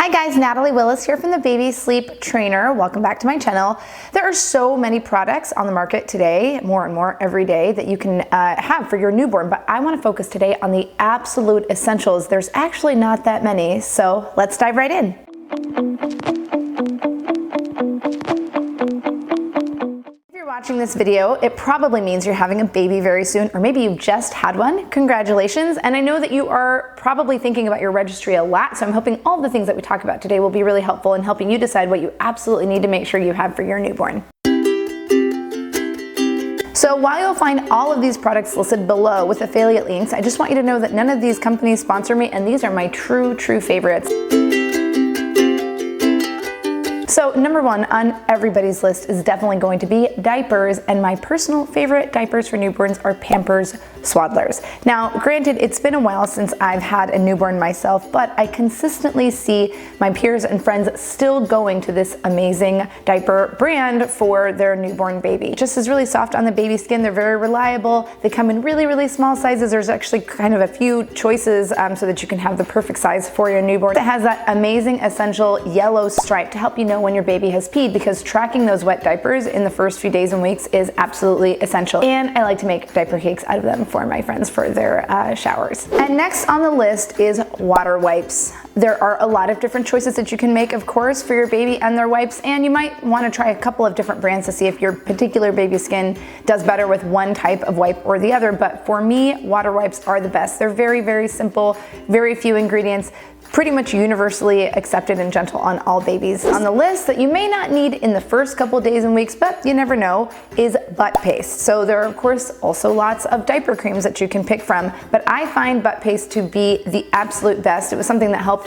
Hi guys, Natalie Willis here from the Baby Sleep Trainer. Welcome back to my channel. There are so many products on the market today, more and more every day, that you can have for your newborn, but I want to focus today on the absolute essentials. There's actually not that many, so let's dive right in. Watching this video, it probably means you're having a baby very soon, or maybe you've just had one. Congratulations. And I know that you are probably thinking about your registry a lot, so I'm hoping all the things that we talk about today will be really helpful in helping you decide what you absolutely need to make sure you have for your newborn. So while you'll find all of these products listed below with affiliate links, I just want you to know that none of these companies sponsor me, and these are my true favorites. So number one on everybody's list is definitely going to be diapers, and my personal favorite diapers for newborns are Pampers Swaddlers. Now, granted, it's been a while since I've had a newborn myself, but I consistently see my peers and friends still going to this amazing diaper brand for their newborn baby. It just is really soft on the baby skin. They're very reliable. They come in really small sizes. There's actually kind of a few choices so that you can have the perfect size for your newborn. It has that amazing essential yellow stripe to help you know when your baby has peed, because tracking those wet diapers in the first few days and weeks is absolutely essential. And I like to make diaper cakes out of them for my friends for their showers. And next on the list is water wipes. There are a lot of different choices that you can make, of course, for your baby and their wipes, and you might want to try a couple of different brands to see if your particular baby skin does better with one type of wipe or the other. But for me, water wipes are the best. They're very simple, very few ingredients, pretty much universally accepted and gentle on all babies. On the list that you may not need in the first couple days and weeks, but you never know, is butt paste. So there are of course also lots of diaper creams that you can pick from, but I find butt paste to be the absolute best. It was something that helped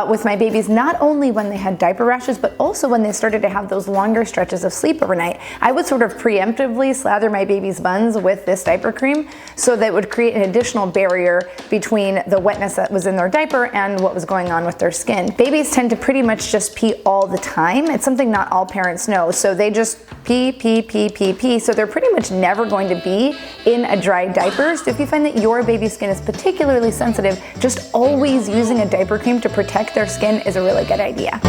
with my babies, not only when they had diaper rashes, but also when they started to have those longer stretches of sleep overnight. I would sort of preemptively slather my baby's buns with this diaper cream so that it would create an additional barrier between the wetness that was in their diaper and what was going on with their skin. Babies tend to pretty much just pee all the time. It's something not all parents know. So they just pee. So they're pretty much never going to be in a dry diaper. So if you find that your baby's skin is particularly sensitive, just always using a diaper cream to protect their skin is a really good idea.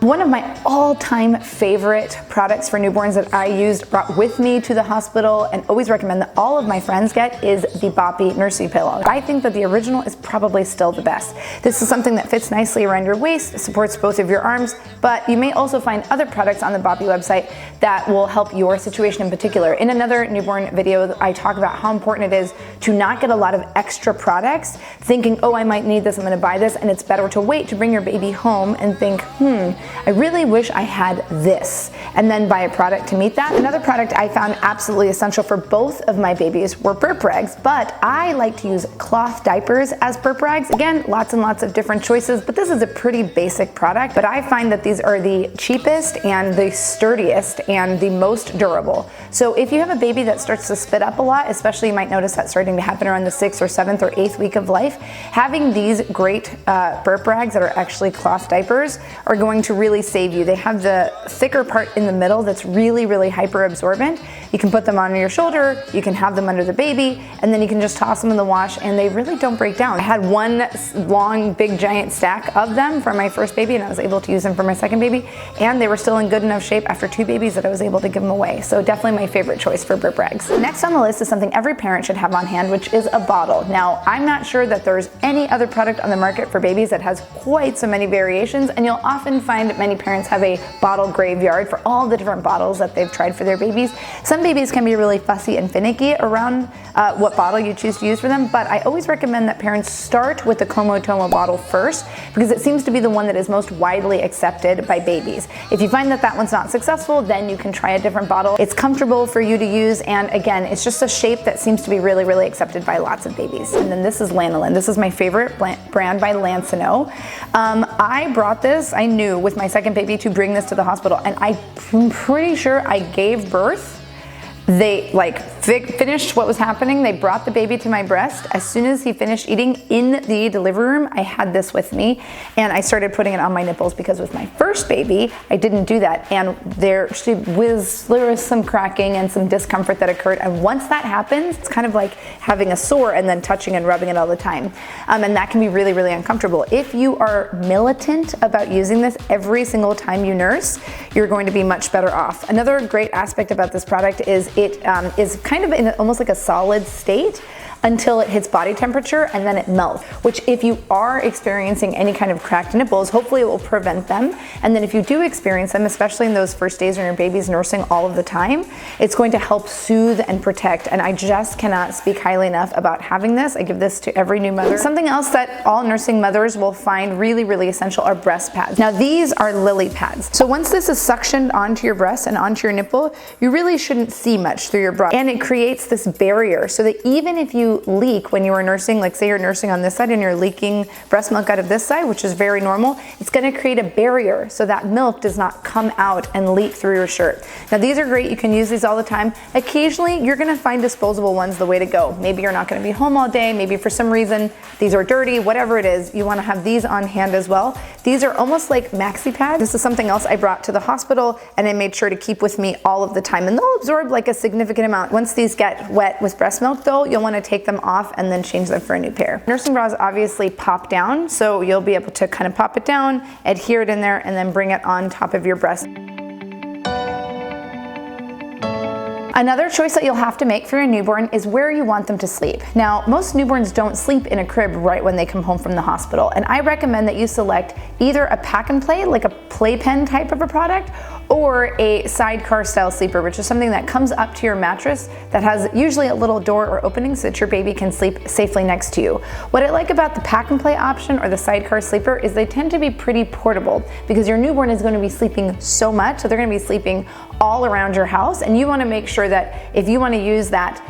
One of my all-time favorite products for newborns that I brought with me to the hospital and always recommend that all of my friends get is the Boppy Nursery Pillow. I think that the original is probably still the best. This is something that fits nicely around your waist, supports both of your arms, but you may also find other products on the Boppy website that will help your situation in particular. In another newborn video, I talk about how important it is to not get a lot of extra products, thinking, oh, I might need this, I'm gonna buy this, and it's better to wait to bring your baby home and think, I really wish I had this, and then buy a product to meet that. Another product I found absolutely essential for both of my babies were burp rags, but I like to use cloth diapers as burp rags. Again, lots and lots of different choices, but this is a pretty basic product, but I find that these are the cheapest and the sturdiest and the most durable. So if you have a baby that starts to spit up a lot, especially you might notice that starting to happen around the 6th or 7th or 8th week of life, having these great burp rags that are actually cloth diapers are going to really save you. They have the thicker part in the middle that's really hyper absorbent. You can put them on your shoulder, you can have them under the baby, and then you can just toss them in the wash and they really don't break down. I had one long big giant stack of them for my first baby, and I was able to use them for my second baby, and they were still in good enough shape after 2 babies that I was able to give them away. So definitely my favorite choice for burp rags. Next on the list is something every parent should have on hand, which is a bottle. Now, I'm not sure that there's any other product on the market for babies that has quite so many variations, and you'll often find many parents have a bottle graveyard for all the different bottles that they've tried for their babies. Some babies can be really fussy and finicky around what bottle you choose to use for them, but I always recommend that parents start with the Tomo bottle first, because it seems to be the one that is most widely accepted by babies. If you find that that one's not successful, then you can try a different bottle. It's comfortable for you to use, and again, it's just a shape that seems to be really accepted by lots of babies. And then this is lanolin. This is my favorite brand by Lansinoh. I brought this, I knew with my second baby to bring this to the hospital, and I'm pretty sure I gave birth finished what was happening, they brought the baby to my breast. As soon as he finished eating in the delivery room, I had this with me and I started putting it on my nipples, because with my first baby, I didn't do that. And there was some cracking and some discomfort that occurred. And once that happens, it's kind of like having a sore and then touching and rubbing it all the time. And that can be really, really uncomfortable. If you are militant about using this every single time you nurse, you're going to be much better off. Another great aspect about this product is it is kind of in almost like a solid state until it hits body temperature, and then it melts, which if you are experiencing any kind of cracked nipples, hopefully it will prevent them. And then if you do experience them, especially in those first days when your baby's nursing all of the time, it's going to help soothe and protect. And I just cannot speak highly enough about having this. I give this to every new mother. Something else that all nursing mothers will find really, really essential are breast pads. Now these are LilyPadz. So once this is suctioned onto your breast and onto your nipple, you really shouldn't see much through your bra. And it creates this barrier so that even if you leak when you are nursing, like say you're nursing on this side and you're leaking breast milk out of this side, which is very normal, it's going to create a barrier so that milk does not come out and leak through your shirt. Now these are great. You can use these all the time. Occasionally you're going to find disposable ones the way to go. Maybe you're not going to be home all day. Maybe for some reason these are dirty, whatever it is, you want to have these on hand as well. These are almost like maxi pads. This is something else I brought to the hospital and I made sure to keep with me all of the time, and they'll absorb like a significant amount. Once these get wet with breast milk though, you'll want to take them off and then change them for a new pair. Nursing bras obviously pop down, so you'll be able to kind of pop it down, adhere it in there, and then bring it on top of your breast. Another choice that you'll have to make for your newborn is where you want them to sleep. Now, most newborns don't sleep in a crib right when they come home from the hospital, and I recommend that you select either a pack and play, like a playpen type of a product, or a sidecar style sleeper, which is something that comes up to your mattress that has usually a little door or opening so that your baby can sleep safely next to you. What I like about the pack and play option or the sidecar sleeper is they tend to be pretty portable, because your newborn is going to be sleeping so much, so they're going to be sleeping all around your house, and you want to make sure that if you want to use that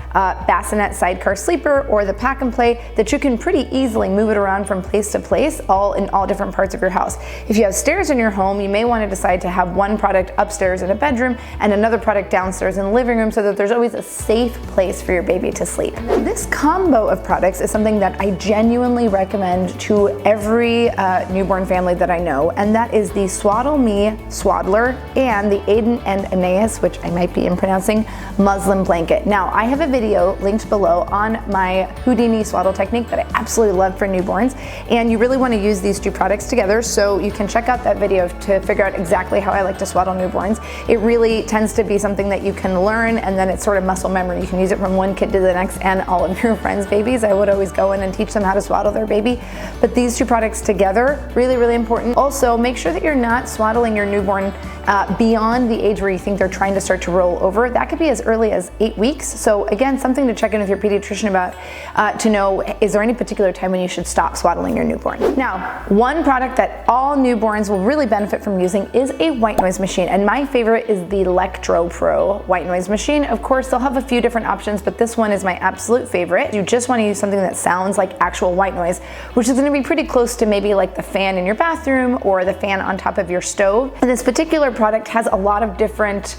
bassinet sidecar sleeper or the pack and play, that you can pretty easily move it around from place to place, all in all different parts of your house. If you have stairs in your home, you may want to decide to have one product upstairs in a bedroom and another product downstairs in the living room, so that there's always a safe place for your baby to sleep. This combo of products is something that I genuinely recommend to every newborn family that I know, and that is the SwaddleMe Swaddler and the Aden Anais, which I might be impronouncing, muslin blanket. Now, I have a video linked below on my Houdini swaddle technique that I absolutely love for newborns, and you really want to use these two products together, so you can check out that video to figure out exactly how I like to swaddle newborns. It really tends to be something that you can learn, and then it's sort of muscle memory. You can use it from one kid to the next, and all of your friends' babies. I would always go in and teach them how to swaddle their baby, but these two products together, really, really important. Also, make sure that you're not swaddling your newborn beyond the age where you think they're trying to start to roll over. That could be as early as 8 weeks. So again, something to check in with your pediatrician about to know, is there any particular time when you should stop swaddling your newborn? Now, one product that all newborns will really benefit from using is a white noise machine, and my favorite is the LectroPro white noise machine. Of course, they'll have a few different options, but this one is my absolute favorite. You just want to use something that sounds like actual white noise, which is going to be pretty close to maybe like the fan in your bathroom or the fan on top of your stove. And this particular product has a lot of different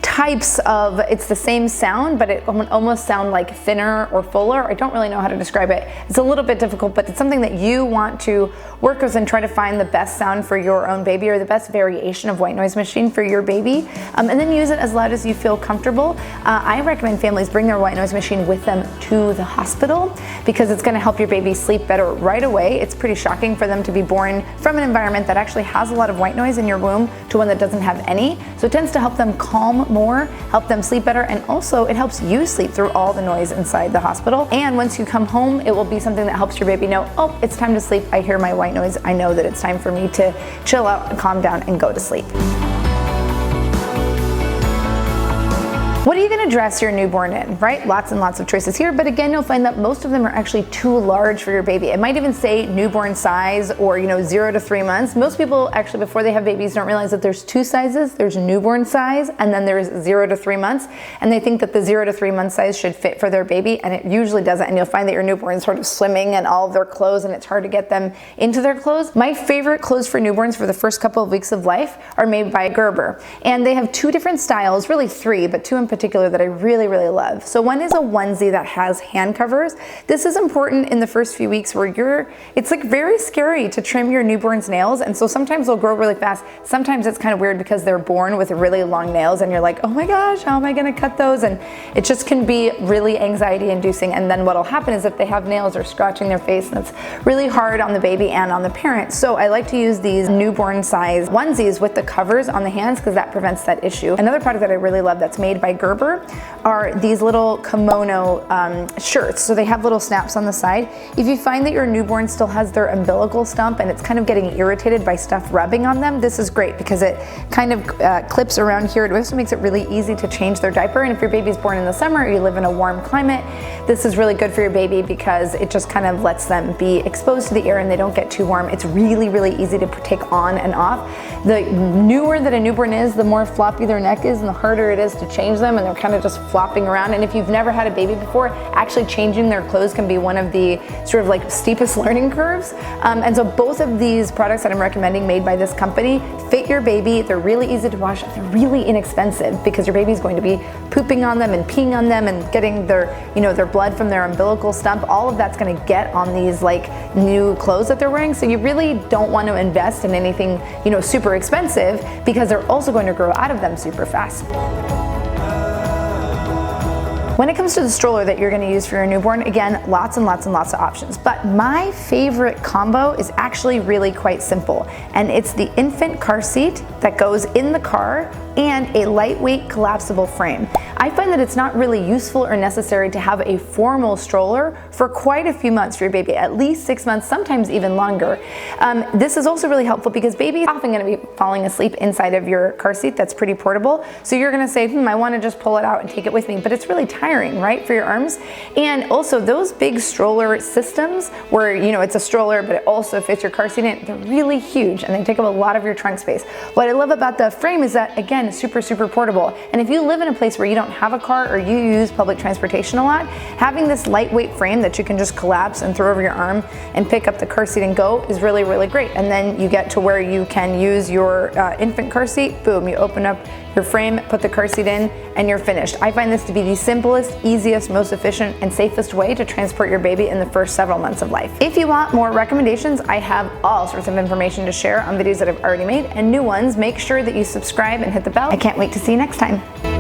types of, it's the same sound, but it almost sound like thinner or fuller. I don't really know how to describe it. It's a little bit difficult, but it's something that you want to work with and try to find the best sound for your own baby, or the best variation of white noise machine for your baby, and then use it as loud as you feel comfortable. I recommend families bring their white noise machine with them to the hospital, because it's going to help your baby sleep better right away. It's pretty shocking for them to be born from an environment that actually has a lot of white noise in your womb to one that doesn't have any. So it tends to help them calm more, help them sleep better, and also it helps you sleep through all the noise inside the hospital. And once you come home, it will be something that helps your baby know, oh, it's time to sleep. I hear my white noise. I know that it's time for me to chill out and calm down and go to sleep. What are you going to dress your newborn in, right? Lots and lots of choices here, but again, you'll find that most of them are actually too large for your baby. It might even say newborn size, or 0 to 3 months. Most people actually, before they have babies, don't realize that there's two sizes. There's newborn size, and then there's 0 to 3 months, and they think that the 0 to 3 month size should fit for their baby, and it usually doesn't. And you'll find that your newborn is sort of swimming in all of their clothes, and it's hard to get them into their clothes. My favorite clothes for newborns for the first couple of weeks of life are made by Gerber, and they have two different styles, really three, but two in particular, particular that I really, really love. So one is a onesie that has hand covers. This is important in the first few weeks where it's like very scary to trim your newborn's nails, and so sometimes they'll grow really fast. Sometimes it's kind of weird because they're born with really long nails and you're like, oh my gosh, how am I gonna cut those? And it just can be really anxiety inducing, and then what'll happen is if they have nails, they're scratching their face, and it's really hard on the baby and on the parent. So I like to use these newborn size onesies with the covers on the hands because that prevents that issue. Another product that I really love that's made by Gerber are these little kimono shirts. So they have little snaps on the side. If you find that your newborn still has their umbilical stump and it's kind of getting irritated by stuff rubbing on them, this is great because it kind of clips around here. It also makes it really easy to change their diaper, and if your baby's born in the summer or you live in a warm climate, this is really good for your baby because it just kind of lets them be exposed to the air and they don't get too warm. It's really, really easy to take on and off. The newer that a newborn is, the more floppy their neck is and the harder it is to change them, and they're kind of just flopping around. And if you've never had a baby before, actually changing their clothes can be one of the sort of like steepest learning curves. And so both of these products that I'm recommending made by this company fit your baby. They're really easy to wash. They're really inexpensive because your baby's going to be pooping on them and peeing on them and getting their, their blood from their umbilical stump. All of that's going to get on these like new clothes that they're wearing. So you really don't want to invest in anything, super expensive because they're also going to grow out of them super fast. When it comes to the stroller that you're going to use for your newborn, again, lots and lots and lots of options. But my favorite combo is actually really quite simple, and it's the infant car seat that goes in the car and a lightweight collapsible frame. I find that it's not really useful or necessary to have a formal stroller for quite a few months for your baby, at least 6 months, sometimes even longer. This is also really helpful because baby is often going to be falling asleep inside of your car seat that's pretty portable. So you're going to say, I want to just pull it out and take it with me, but it's really tiring, right, for your arms. And also those big stroller systems where, it's a stroller, but it also fits your car seat in, they're really huge and they take up a lot of your trunk space. What I love about the frame is that, again, it's super, super portable. And if you live in a place where you don't have a car or you use public transportation a lot, having this lightweight frame that you can just collapse and throw over your arm and pick up the car seat and go is really, really great. And then you get to where you can use your infant car seat, boom, you open up your frame, put the car seat in, and you're finished. I find this to be the simplest, easiest, most efficient, and safest way to transport your baby in the first several months of life. If you want more recommendations, I have all sorts of information to share on videos that I've already made and new ones. Make sure that you subscribe and hit the bell. I can't wait to see you next time.